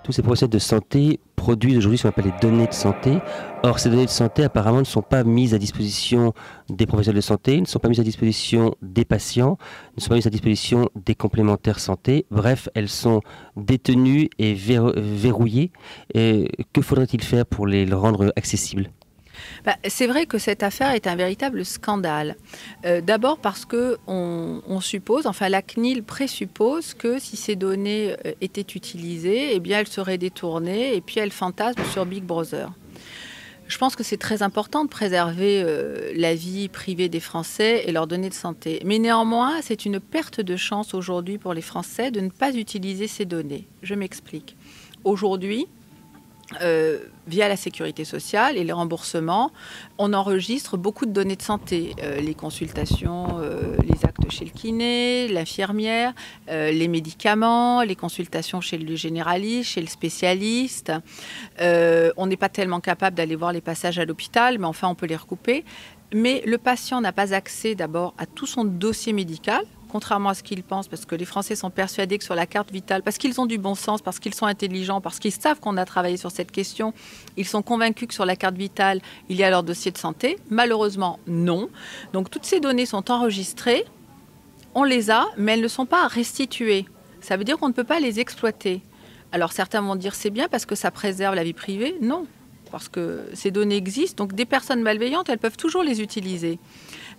Tous ces professionnels de santé produisent aujourd'hui ce qu'on appelle les données de santé. Or, ces données de santé, apparemment, ne sont pas mises à disposition des professionnels de santé, ne sont pas mises à disposition des patients, ne sont pas mises à disposition des complémentaires santé. Bref, elles sont détenues et verrouillées. Et que faudrait-il faire pour les rendre accessibles? C'est vrai que cette affaire est un véritable scandale. D'abord parce que on suppose, enfin la CNIL présuppose que si ces données étaient utilisées, eh bien elles seraient détournées et puis elles fantasment sur Big Brother. Je pense que c'est très important de préserver la vie privée des Français et leurs données de santé. Mais néanmoins, c'est une perte de chance aujourd'hui pour les Français de ne pas utiliser ces données. Je m'explique. Aujourd'hui, via la sécurité sociale et les remboursements, on enregistre beaucoup de données de santé, les consultations, les actes chez le kiné, l'infirmière, les médicaments, les consultations chez le généraliste, chez le spécialiste. On n'est pas tellement capable d'aller voir les passages à l'hôpital, mais enfin on peut les recouper. Mais le patient n'a pas accès d'abord à tout son dossier médical, contrairement à ce qu'ils pensent, parce que les Français sont persuadés que sur la carte vitale, parce qu'ils ont du bon sens, parce qu'ils sont intelligents, parce qu'ils savent qu'on a travaillé sur cette question, ils sont convaincus que sur la carte vitale, il y a leur dossier de santé. Malheureusement, non. Donc toutes ces données sont enregistrées, on les a, mais elles ne sont pas restituées. Ça veut dire qu'on ne peut pas les exploiter. Alors certains vont dire c'est bien parce que ça préserve la vie privée. Non, parce que ces données existent, donc des personnes malveillantes, elles peuvent toujours les utiliser.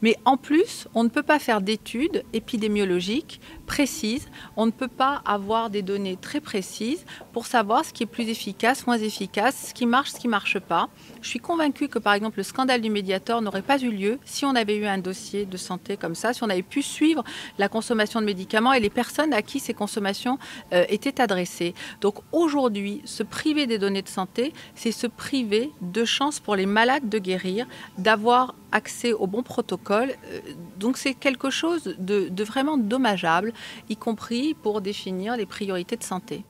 Mais en plus, on ne peut pas faire d'études épidémiologiques précises, on ne peut pas avoir des données très précises pour savoir ce qui est plus efficace, moins efficace, ce qui ne marche pas. Je suis convaincue que, par exemple, le scandale du Mediator n'aurait pas eu lieu si on avait eu un dossier de santé comme ça, si on avait pu suivre la consommation de médicaments et les personnes à qui ces consommations étaient adressées. Donc aujourd'hui, se priver des données de santé, c'est se priver de chances pour les malades de guérir, d'avoir accès au bon protocole. Donc c'est quelque chose de vraiment dommageable, y compris pour définir les priorités de santé.